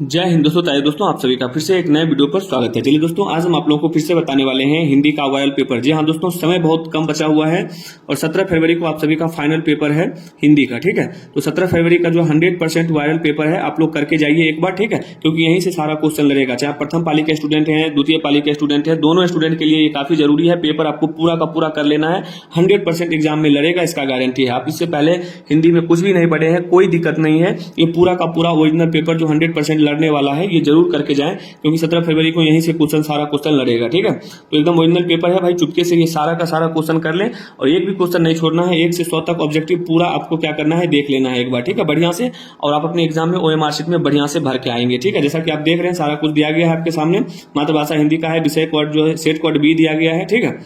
जय हिंद दोस्तों। ताइए दोस्तों, आप सभी का फिर से एक नए वीडियो पर स्वागत है। चलिए दोस्तों, आज हम आप लोगों को फिर से बताने वाले हैं हिंदी का वायरल पेपर। जी हाँ दोस्तों, समय बहुत कम बचा हुआ है और 17 फरवरी को आप सभी का फाइनल पेपर है हिंदी का। ठीक है, तो 17 फरवरी का जो 100% वायरल पेपर है आप लोग करके जाइए एक बार। ठीक है, क्योंकि यहीं से सारा क्वेश्चन लड़ेगा, चाहे प्रथम पाली के स्टूडेंट हैं, द्वितीय पाली के स्टूडेंट हैं, दोनों स्टूडेंट के लिए ये काफी जरूरी है। पेपर आपको पूरा का पूरा कर लेना है, 100% एग्जाम में लड़ेगा, इसका गारंटी है। आप इससे पहले हिंदी में कुछ भी नहीं पढ़े हैं, कोई दिक्कत नहीं है। ये पूरा का पूरा ओरिजिनल पेपर जो 100% लड़ने वाला है, ये जरूर करके जाएं, क्योंकि 17 फरवरी को यहीं से सारा क्वेश्चन लड़ेगा। ठीक है, तो एकदम ओरिजिनल पेपर है भाई, चुपके से ये सारा का सारा क्वेश्चन कर लें और एक भी क्वेश्चन नहीं छोड़ना है। 1 से 100 तक ऑब्जेक्टिव पूरा आपको क्या करना है, देख लेना है एक बार। ठीक है, बढ़िया से, और आप अपने एग्जाम में OMR शीट में बढ़िया से भर के आएंगे। ठीक है, जैसा कि आप देख रहे हैं सारा कुछ दिया गया है आपके सामने। मातृभाषा हिंदी का है, विषय कोड जो है सेट कोड B दिया गया है। ठीक है,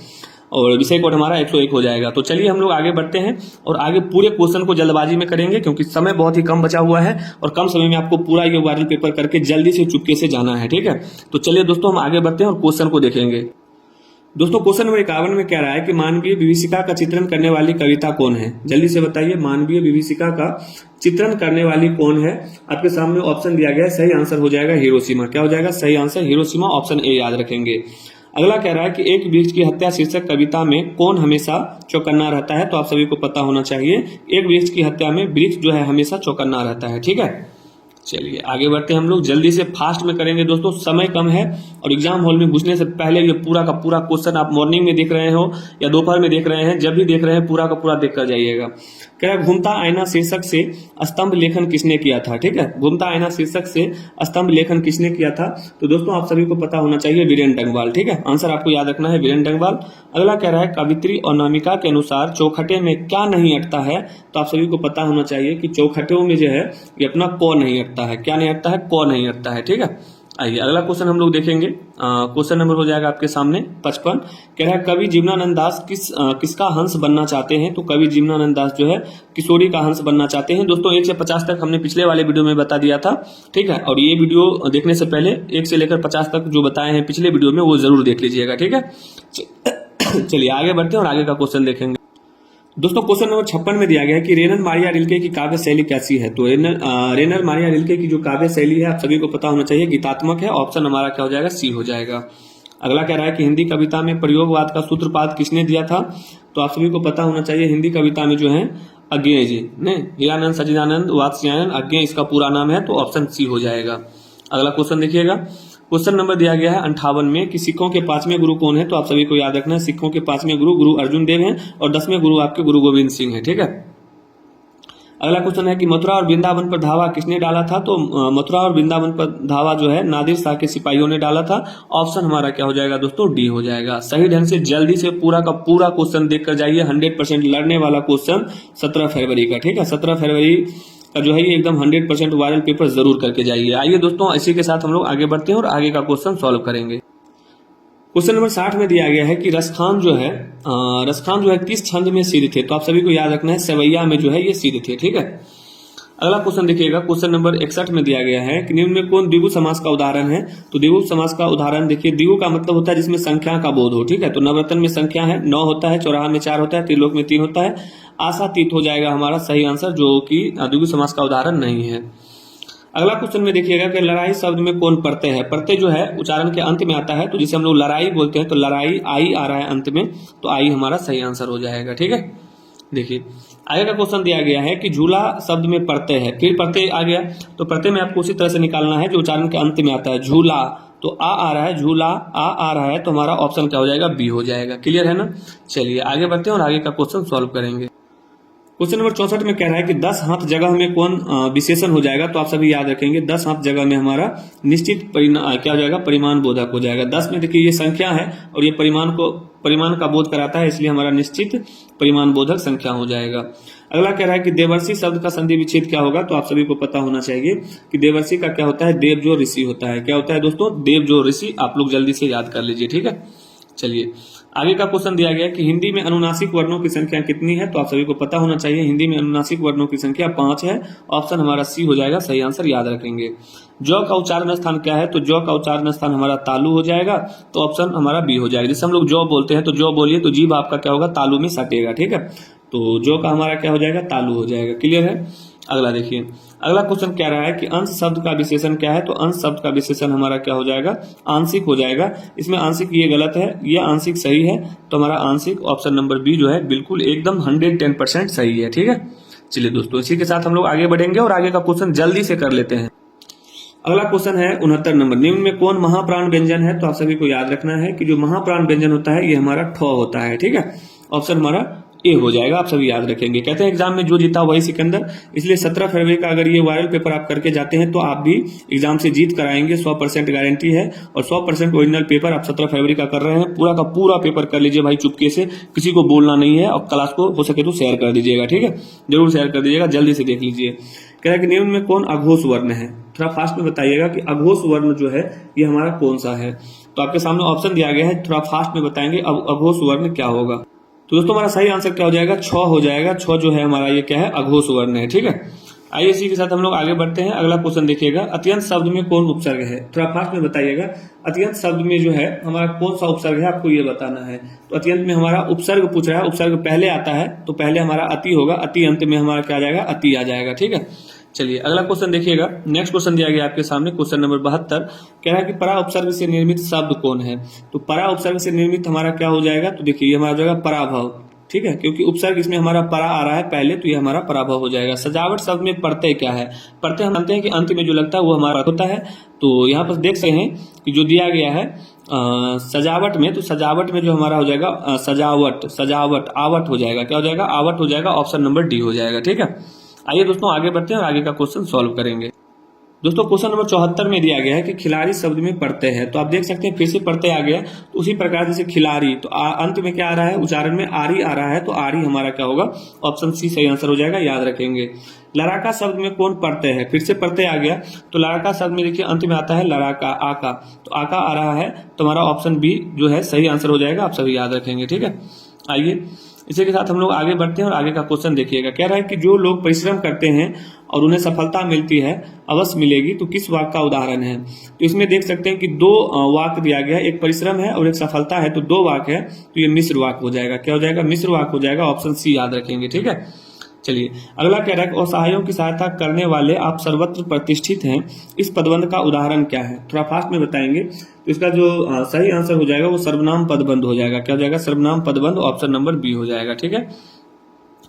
और विषय कोड हमारा 101 हो जाएगा। तो चलिए हम लोग आगे बढ़ते हैं और आगे पूरे क्वेश्चन को जल्दबाजी में करेंगे, क्योंकि समय बहुत ही कम बचा हुआ है और कम समय में आपको पूरा ये वायरल पेपर करके जल्दी से चुपके से जाना है। ठीक है, तो चलिए दोस्तों हम आगे बढ़ते हैं और क्वेश्चन को देखेंगे। दोस्तों, क्वेश्चन नंबर 51 में क्या रहा है कि मानवीय विभीषिका का चित्रण करने वाली कविता कौन है? जल्दी से बताइए, मानवीय विभीषिका का चित्रण करने वाली कौन है? आपके सामने ऑप्शन दिया गया है, सही आंसर हो जाएगा हिरोशिमा। क्या हो जाएगा सही आंसर? हिरोशिमा, ऑप्शन A याद रखेंगे। अगला कह रहा है कि एक वृक्ष की हत्या शीर्षक कविता में कौन हमेशा चौकन्ना रहता है? तो आप सभी को पता होना चाहिए, एक वृक्ष की हत्या में वृक्ष जो है हमेशा चौकन्ना रहता है। ठीक है, चलिए आगे बढ़ते हैं हम लोग, जल्दी से फास्ट में करेंगे दोस्तों, समय कम है और एग्जाम हॉल में घुसने से पहले ये पूरा का पूरा क्वेश्चन आप मॉर्निंग में देख रहे हो या दोपहर में देख रहे हैं, जब भी देख रहे हैं पूरा का पूरा देख कर जाइएगा। कह रहा है घूमता आईना शीर्षक से स्तंभ लेखन किसने किया था? ठीक है, घूमता आईना शीर्षक से स्तंभ लेखन किसने किया था? तो दोस्तों आप सभी को पता होना चाहिए, वीरेंद्र डंगवाल। ठीक है, आंसर आपको याद रखना है, वीरेंद्र डंगवाल। अगला कह रहा है कवित्री और नामिका के अनुसार चौखटे में क्या नहीं अटता है? तो आप सभी को पता होना चाहिए कि चौखटों में जो है ये अपना क नहीं अटता है। क्या नहीं अटता है? क नहीं अटता है। ठीक है, आइए अगला क्वेश्चन हम लोग देखेंगे। क्वेश्चन नंबर हो जाएगा आपके सामने 55। कह रहा है कवि जीवनानंद दास किसका हंस बनना चाहते हैं? तो कवि जीवनानंद दास जो है किशोरी का हंस बनना चाहते हैं। दोस्तों 1 से 50 तक हमने पिछले वाले वीडियो में बता दिया था। ठीक है, और ये वीडियो देखने से पहले 1 से लेकर 50 तक जो बताए हैं पिछले वीडियो में, वो जरूर देख लीजिएगा। ठीक है, चलिए आगे बढ़ते हैं और आगे का क्वेश्चन देखेंगे। दोस्तों क्वेश्चन नंबर 56 में दिया गया है कि रेनर मारिया रिल्के की काव्य शैली कैसी है? तो रेनर मारिया रिल्के की जो काव्य शैली है आप सभी को पता होना चाहिए, गीतात्मक है। ऑप्शन हमारा क्या हो जाएगा? C हो जाएगा। अगला कह रहा है कि हिंदी कविता में प्रयोगवाद का सूत्रपात किसने दिया था? तो आप सभी को पता होना चाहिए, हिंदी कविता में जो है अज्ञेय जी ने, हीरानंद सच्चिदानंद वात्स्यायन अज्ञेय इसका पूरा नाम है, तो ऑप्शन C हो जाएगा। अगला क्वेश्चन देखिएगा, क्वेश्चन नंबर दिया गया है 58 में कि सिखों के 5वें गुरु कौन है? तो आप सभी को याद रखना है, सिखों के 5वें गुरु गुरु अर्जुन देव हैं और 10वें गुरु आपके गुरु गोविंद सिंह हैं। ठीक है, अगला क्वेश्चन है कि मथुरा और वृंदावन पर धावा किसने डाला था? तो मथुरा और वृंदावन पर धावा जो है नादिर शाह के सिपाहियों ने डाला था। ऑप्शन हमारा क्या हो जाएगा दोस्तों? D हो जाएगा। सही ढंग से जल्दी से पूरा का पूरा क्वेश्चन देख कर जाइए, 100% लड़ने वाला क्वेश्चन 17 फरवरी का। ठीक है, 17 फरवरी का जो है ये एकदम 100% वायरल पेपर जरूर करके जाइए। आइए दोस्तों, इसी के साथ हम लोग आगे बढ़ते हैं और आगे का क्वेश्चन सॉल्व करेंगे। क्वेश्चन नंबर 60 में दिया गया है कि रसखान जो है किस छंद में सिद्ध थे? तो आप सभी को याद रखना है, सवैया में जो है ये सिद्ध थे। ठीक है, अगला क्वेश्चन देखिएगा, क्वेश्चन नंबर 61 में दिया गया है कि निम्न में कौन द्विगु समास का उदाहरण है? तो द्विगु समास का उदाहरण देखिए, द्विगु का मतलब होता है जिसमें संख्या का बोध हो। ठीक है, तो नवरत्न में संख्या है 9 होता है, चौराहा में 4 होता है, त्रिलोक में 3 होता है, आशातीत हो जाएगा हमारा सही आंसर, जो कि द्विगु समास का उदाहरण नहीं है। अगला क्वेश्चन में देखिएगा कि लड़ाई शब्द में कौन प्रत्यय है? प्रत्यय जो है उच्चारण के अंत में आता है, तो जिसे हम लोग लड़ाई बोलते हैं, तो लड़ाई आई आ रहा है अंत में, तो आई हमारा सही आंसर हो जाएगा। ठीक है, देखिए आगे का क्वेश्चन दिया गया है कि झूला शब्द में प्रत्यय है, फिर प्रत्यय आ गया, तो प्रत्यय में आपको उसी तरह से निकालना है जो उच्चारण के अंत में आता है। झूला, तो आ रहा है, झूला आ रहा है, तो हमारा ऑप्शन क्या हो जाएगा? B हो जाएगा। क्लियर है ना? चलिए आगे बढ़ते हैं और आगे का क्वेश्चन सॉल्व करेंगे। क्वेश्चन नंबर 64 में कह रहा है कि 10 हाथ जगह में कौन विशेषण हो जाएगा? तो आप सभी याद रखेंगे, 10 हाथ जगह में हमारा निश्चित क्या हो जाएगा? परिमाण बोधक हो जाएगा। 10 में देखिए ये संख्या है और ये परिमाण का बोध कराता है, इसलिए हमारा निश्चित परिमाण बोधक संख्या हो जाएगा। अगला कह रहा है कि देवर्षि शब्द का संधि विच्छेद क्या होगा? तो आप सभी को पता होना चाहिए कि देवर्षि का क्या होता है? देव जो ऋषि होता है। क्या होता है दोस्तों? देव जो ऋषि। आप लोग जल्दी से याद कर लीजिए। ठीक है, चलिए आगे का क्वेश्चन दिया गया है कि हिंदी में अनुनासिक वर्णों की संख्या कितनी है? तो आप सभी को पता होना चाहिए, हिंदी में अनुनासिक वर्णों की संख्या 5 है। ऑप्शन हमारा C हो जाएगा, सही आंसर याद रखेंगे। जौ का उच्चारण स्थान क्या है? तो जौ का उच्चारण स्थान हमारा तालु हो जाएगा, तो ऑप्शन हमारा B हो जाएगा। जैसे हम लोग जौ बोलते हैं तो जौ बोलिए तो जीभ आपका क्या होगा? तालु में सटेगा। ठीक है, तो जौ का हमारा क्या हो जाएगा? तालु हो जाएगा। क्लियर है? अगला देखिए, अगला क्वेश्चन क्या रहा है कि अंश शब्द का विशेषण क्या है, तो अंश शब्द का विशेषण हमारा क्या हो जाएगा, आंशिक हो जाएगा। इसमें आंशिक ये गलत है, ये आंशिक सही है, तो हमारा आंशिक ऑप्शन नंबर बी जो है बिल्कुल एकदम 110% सही है। ठीक है, चलिए दोस्तों इसी के साथ हम लोग आगे बढ़ेंगे और आगे का क्वेश्चन जल्दी से कर लेते हैं। अगला क्वेश्चन है 69 नंबर, निम्न में कौन महाप्राण व्यंजन है, तो आप सभी को याद रखना है कि जो महाप्राण व्यंजन होता है ये हमारा ठ होता है। ठीक है, ऑप्शन हमारा ए हो जाएगा, आप सभी याद रखेंगे। कहते हैं एग्जाम में जो जीता वही सिकंदर, इसलिए 17 फरवरी का अगर ये वायरल पेपर आप करके जाते हैं तो आप भी एग्जाम से जीत कर आएंगे, 100% गारंटी है। और 100% ओरिजिनल पेपर आप 17 फरवरी का कर रहे हैं, पूरा का पूरा पेपर कर लीजिए भाई चुपके से, किसी को बोलना नहीं है, और क्लास को हो सके तो शेयर कर दीजिएगा। ठीक है, जरूर शेयर कर दीजिएगा, जल्दी से देख लीजिए। कह रहा है कि निम्न में कौन अघोष वर्ण है, थोड़ा फास्ट में बताइएगा कि अघोष वर्ण जो है ये हमारा कौन सा है। तो आपके सामने ऑप्शन दिया गया है, थोड़ा फास्ट में बताएंगे अब अघोष वर्ण क्या होगा। तो दोस्तों हमारा सही आंसर क्या हो जाएगा, छ हो जाएगा। छ जो है हमारा ये क्या है, अघोष वर्ण है। ठीक है, आइए इसी के साथ हम लोग आगे बढ़ते हैं। अगला क्वेश्चन देखिएगा, अत्यंत शब्द में कौन उपसर्ग है, थोड़ा फास्ट में बताइएगा। अत्यंत शब्द में जो है हमारा कौन सा उपसर्ग है, आपको ये बताना है। तो अत्यंत में हमारा उपसर्ग पूछ रहा है, उपसर्ग पहले आता है तो पहले हमारा अति होगा, अति अंत में हमारा क्या आ जाएगा, अति आ जाएगा। ठीक है, चलिए अगला क्वेश्चन देखिएगा। नेक्स्ट क्वेश्चन दिया गया आपके सामने, क्वेश्चन नंबर 72, कह रहा है कि परा उपसर्ग से निर्मित शब्द कौन है। तो परा उपसर्ग से निर्मित हमारा क्या हो जाएगा, तो देखिए ये हमारा हो जाएगा पराभव। ठीक है, क्योंकि उपसर्ग इसमें हमारा परा आ रहा है पहले, तो ये हमारा पराभव हो जाएगा। सजावट शब्द में प्रत्यय क्या है, प्रत्यय हम जानते हैं कि अंत में जो लगता है वो हमारा होता है। तो यहाँ पर देख सकते हैं कि जो दिया गया है सजावट में, तो सजावट में जो हमारा हो जाएगा सजावट, सजावट आवट हो जाएगा, क्या हो जाएगा, आवट हो जाएगा, ऑप्शन नंबर डी हो जाएगा। ठीक है, आइए दोस्तों आगे बढ़ते हैं और आगे का क्वेश्चन सॉल्व करेंगे। दोस्तों क्वेश्चन नंबर 74 में दिया गया है कि खिलाड़ी शब्द में प्रत्यय है, तो आप देख सकते हैं फिर से प्रत्यय आ गया। तो उसी प्रकार जैसे खिलाड़ी, तो अंत में क्या आ रहा है, उच्चारण में आरी आ रहा है, तो आरी हमारा क्या होगा, ऑप्शन सी सही आंसर हो जाएगा, याद रखेंगे। लड़ाका शब्द में कौन प्रत्यय है, फिर से प्रत्यय आ गया। तो लड़ाका शब्द में देखिए अंत में आता है लड़ाका, आका, तो आका आ रहा है, तो हमारा ऑप्शन बी जो है सही आंसर हो जाएगा, आप सभी याद रखेंगे। ठीक है, आइए इसी के साथ हम लोग आगे बढ़ते हैं और आगे का क्वेश्चन देखिएगा। कह रहा है कि जो लोग परिश्रम करते हैं और उन्हें सफलता मिलती है, अवश्य मिलेगी, तो किस वाक्य का उदाहरण है। तो इसमें देख सकते हैं कि दो वाक्य दिया गया है, एक परिश्रम है और एक सफलता है, तो दो वाक्य है, तो ये मिश्र वाक्य हो जाएगा, क्या हो जाएगा, मिश्र वाक्य हो जाएगा, ऑप्शन सी याद रखेंगे। ठीक है, चलिए अगला कह रहा है असहायों की सहायता करने वाले आप सर्वत्र प्रतिष्ठित हैं, इस पदबंध का उदाहरण क्या है। थोड़ा फास्ट में बताएंगे, तो इसका जो सही आंसर हो जाएगा वो सर्वनाम पदबंध हो जाएगा, क्या हो जाएगा, सर्वनाम पदबंध, ऑप्शन नंबर बी हो जाएगा। ठीक है,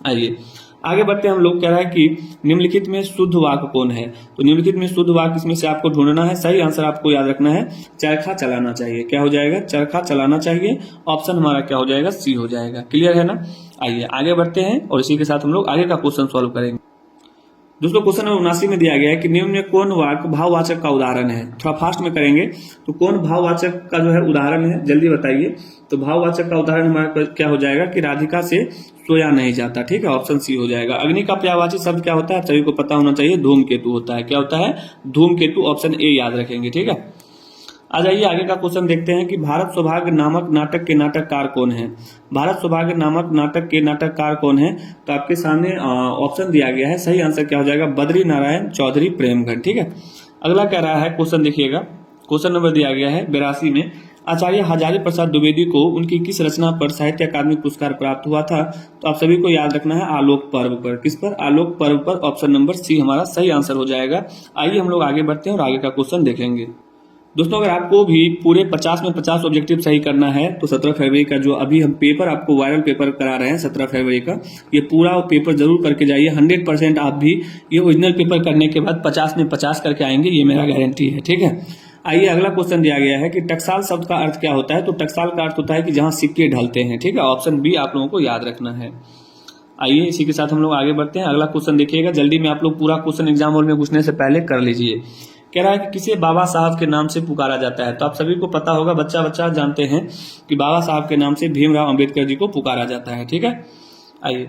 आइए आगे बढ़ते हैं हम लोग। कह रहा है कि निम्नलिखित में शुद्ध वाक्य कौन है, तो निम्नलिखित में शुद्ध वाक्य इसमें से आपको ढूंढना है। सही आंसर आपको याद रखना है, चरखा चलाना चाहिए, क्या हो जाएगा, चरखा चलाना चाहिए, ऑप्शन हमारा क्या हो जाएगा, सी हो जाएगा। क्लियर है ना, आइए आगे बढ़ते हैं और इसी के साथ हम लोग आगे का क्वेश्चन सॉल्व करेंगे। दोस्तों क्वेश्चन नंबर 79 में दिया गया है कि निम्न में कौन वाक्य भाववाचक का उदाहरण है। थोड़ा फास्ट में करेंगे, तो कौन भाववाचक का जो है उदाहरण है, जल्दी बताइए। तो भाववाचक का उदाहरण हमारा क्या हो जाएगा कि राधिका से सोया नहीं जाता। ठीक है, ऑप्शन सी हो जाएगा। अग्नि का पर्यायवाची शब्द क्या होता है, सभी को पता होना चाहिए, धूमकेतु होता है, क्या होता है, धूमकेतु, ऑप्शन ए याद रखेंगे। ठीक है, आ जाइए आगे का क्वेश्चन देखते हैं कि भारत सौभाग्य नामक नाटक के नाटककार कौन है। भारत सौभाग्य नामक नाटक के नाटककार कौन है, तो आपके सामने ऑप्शन दिया गया है, सही आंसर क्या हो जाएगा, बद्री नारायण चौधरी प्रेमगढ़। ठीक है, अगला क्या रहा है क्वेश्चन देखिएगा। क्वेश्चन नंबर दिया गया है 82 में, आचार्य हजारी प्रसाद द्विवेदी को उनकी किस रचना पर साहित्य अकादमी पुरस्कार प्राप्त हुआ था। तो आप सभी को याद रखना है आलोक पर्व पर, किस पर, आलोक पर्व पर, ऑप्शन नंबर सी हमारा सही आंसर हो जाएगा। आइए हम लोग आगे बढ़ते हैं और आगे का क्वेश्चन देखेंगे। दोस्तों अगर आपको भी पूरे 50 में 50 ऑब्जेक्टिव सही करना है, तो 17 फरवरी का जो अभी हम पेपर आपको वायरल पेपर करा रहे हैं 17 फरवरी का, ये पूरा पेपर जरूर करके जाइए। 100% आप भी ये ओरिजिनल पेपर करने के बाद 50 में 50 करके आएंगे, ये मेरा गारंटी है। ठीक है, आइए अगला क्वेश्चन दिया गया है कि टकसाल शब्द का अर्थ क्या होता है। तो टकसाल का अर्थ होता है कि जहां सिक्के ढलते हैं। ठीक है, ऑप्शन बी आप लोगों को याद रखना है। आइए इसी के साथ हम लोग आगे बढ़ते हैं। अगला क्वेश्चन देखिएगा, जल्दी में आप लोग पूरा क्वेश्चन एग्जाम हॉल में घुसने से पहले कर लीजिए। कह रहा है कि किसे बाबा साहब के नाम से पुकारा जाता है। तो आप सभी को पता होगा, बच्चा बच्चा जानते हैं कि बाबा साहब के नाम से भीमराव अंबेडकर जी को पुकारा जाता है। ठीक है, आइए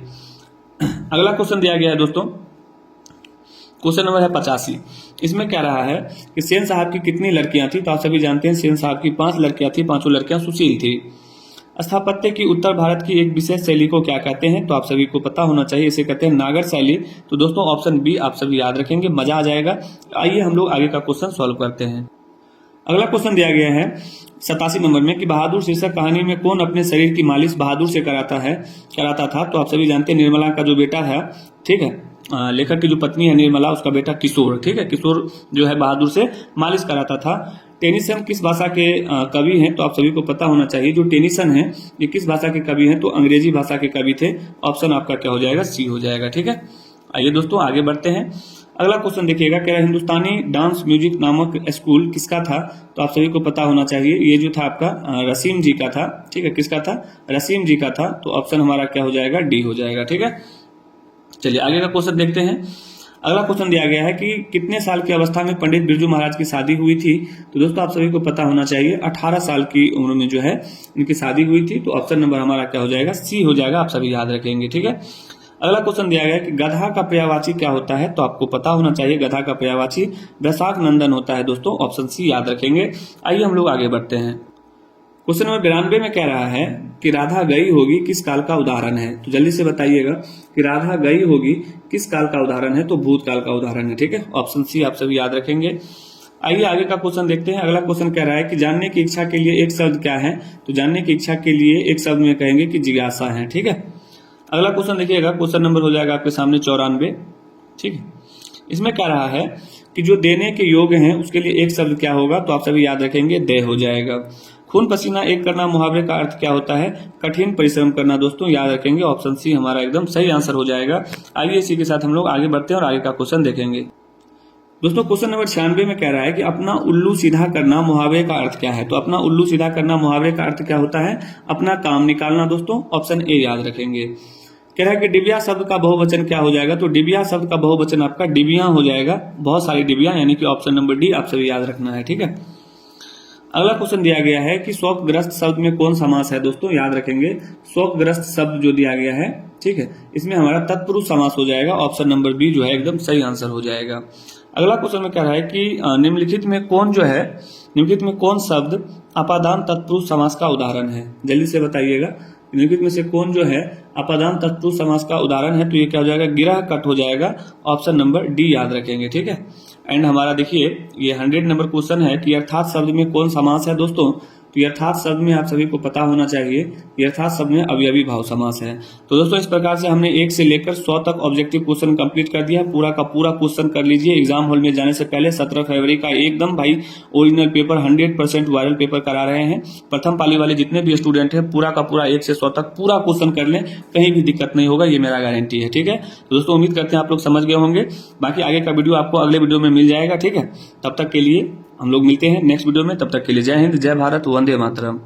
अगला क्वेश्चन दिया गया है दोस्तों, क्वेश्चन नंबर है 85। इसमें क्या रहा है कि सेन साहब की कितनी लड़कियां थी। तो आप सभी जानते हैं सेन साहब की 5 लड़कियां थी, 5 लड़कियां सुशील थी। स्थापत्य की उत्तर भारत की एक विशेष शैली को क्या कहते हैं। तो आप सभी को पता होना चाहिए, इसे कहते हैं नागर शैली। तो दोस्तों ऑप्शन बी आप सभी याद रखेंगे, मजा आ जाएगा। आइए हम लोग आगे का क्वेश्चन सॉल्व करते हैं। अगला क्वेश्चन दिया गया है 87 नंबर में कि बहादुर शीर्षक कहानी में कौन अपने शरीर की मालिश बहादुर से कराता था। तो आप सभी जानते हैं निर्मला का जो बेटा है, ठीक है, लेखक की जो पत्नी है निर्मला, उसका बेटा किशोर, ठीक है, किशोर जो है बहादुर से मालिश कराता था। टेनिसन किस भाषा के कवि हैं? तो आप सभी को पता होना चाहिए, जो टेनिसन है ये किस भाषा के कवि हैं? तो अंग्रेजी भाषा के कवि थे। ऑप्शन आपका क्या हो जाएगा? सी हो जाएगा, ठीक है। आइए दोस्तों आगे बढ़ते हैं। अगला क्वेश्चन देखिएगा, कह रहा है हिंदुस्तानी डांस म्यूजिक नामक स्कूल किसका था? तो आप सभी को पता होना चाहिए, ये जो था आपका रसीम जी का था, ठीक है। किसका था? रसीम जी का था। तो ऑप्शन हमारा क्या हो जाएगा? डी हो जाएगा, ठीक है। चलिए आगे का क्वेश्चन देखते हैं। अगला क्वेश्चन दिया गया है कि कितने साल की अवस्था में पंडित बिरजू महाराज की शादी हुई थी? तो दोस्तों आप सभी को पता होना चाहिए 18 साल की उम्र में जो है इनकी शादी हुई थी। तो ऑप्शन नंबर हमारा क्या हो जाएगा? सी हो जाएगा, आप सभी याद रखेंगे, ठीक है। अगला क्वेश्चन दिया गया है कि गधा का पर्यायवाची क्या होता है? तो आपको पता होना चाहिए, गधा का पर्यायवाची वैशाख नंदन होता है दोस्तों। ऑप्शन सी याद रखेंगे। आइए हम लोग आगे बढ़ते हैं। क्वेश्चन नंबर 92 में कह रहा है कि राधा गई होगी किस काल का उदाहरण है? तो जल्दी से बताइएगा कि राधा गई होगी किस काल का उदाहरण है? तो भूतकाल का उदाहरण है, ठीक है। ऑप्शन सी आप सभी याद रखेंगे। आइए आगे का क्वेश्चन देखते हैं। अगला क्वेश्चन कह रहा है कि जानने की इच्छा के लिए एक शब्द क्या है? तो जानने की इच्छा के लिए एक शब्द में कहेंगे कि जिज्ञासा है, ठीक है। अगला क्वेश्चन देखिएगा, क्वेश्चन नंबर हो जाएगा आपके सामने 94, ठीक है। इसमें कह रहा है कि जो देने के योग्य हैं उसके लिए एक शब्द क्या होगा? तो आप सभी याद रखेंगे, दे हो जाएगा। खून पसीना एक करना मुहावरे का अर्थ क्या होता है? कठिन परिश्रम करना दोस्तों, याद रखेंगे। ऑप्शन सी हमारा एकदम सही आंसर हो जाएगा। आइए इसी के साथ हम लोग आगे बढ़ते हैं और आगे का क्वेश्चन देखेंगे। दोस्तों क्वेश्चन नंबर 96 में कह रहा है कि अपना उल्लू सीधा करना मुहावरे का अर्थ क्या है? तो अपना उल्लू सीधा करना मुहावरे का अर्थ क्या होता है? अपना काम निकालना दोस्तों। ऑप्शन ए याद रखेंगे। कह रहा है कि डिबिया शब्द का बहुवचन क्या हो जाएगा? तो डिबिया शब्द का बहुवचन आपका डिबियां हो जाएगा, बहुत सारी डिबियां, यानी कि ऑप्शन नंबर डी आप सभी याद रखना है, ठीक है। अगला क्वेश्चन दिया गया है कि शोकग्रस्त शब्द में कौन समास है? दोस्तों याद रखेंगे, शोकग्रस्त शब्द जो दिया गया है, ठीक है, इसमें हमारा तत्पुरुष समास हो जाएगा। ऑप्शन नंबर बी जो है एकदम सही आंसर हो जाएगा। अगला क्वेश्चन में कह रहा है कि निम्नलिखित में कौन जो है, निम्नलिखित में कौन शब्द अपादान तत्पुरुष समास का उदाहरण है? जल्दी से बताइएगा, निम्नलिखित में से कौन जो है अपादान तत्पुरुष समास का उदाहरण है? तो ये क्या हो जाएगा? गिरह कट हो जाएगा। ऑप्शन नंबर डी याद रखेंगे, ठीक है। एंड हमारा देखिए ये 100 नंबर क्वेश्चन है कि अर्थात शब्द में कौन समास है दोस्तों? तो यथार्थ शब्द में आप सभी को पता होना चाहिए, यथार्थ शब्द में अवयवी भाव समास है। तो दोस्तों इस प्रकार से हमने 1 से लेकर 100 तक ऑब्जेक्टिव क्वेश्चन कंप्लीट कर दिया है। पूरा का पूरा क्वेश्चन कर लीजिए। एग्जाम हॉल में जाने से पहले 17 फरवरी का एकदम भाई ओरिजिनल पेपर 100% वायरल पेपर करा रहे हैं। प्रथम पाली वाले जितने भी स्टूडेंट हैं पूरा का पूरा 1 से 100 तक पूरा क्वेश्चन कर लें, कहीं भी दिक्कत नहीं होगा, ये मेरा गारंटी है, ठीक है। तो दोस्तों उम्मीद करते हैं आप लोग समझ गए होंगे। बाकी आगे का वीडियो आपको अगले वीडियो में मिल जाएगा, ठीक है। तब तक के लिए हम लोग मिलते हैं नेक्स्ट वीडियो में। तब तक के लिए जय हिंद, जय भारत, वंदे मातरम।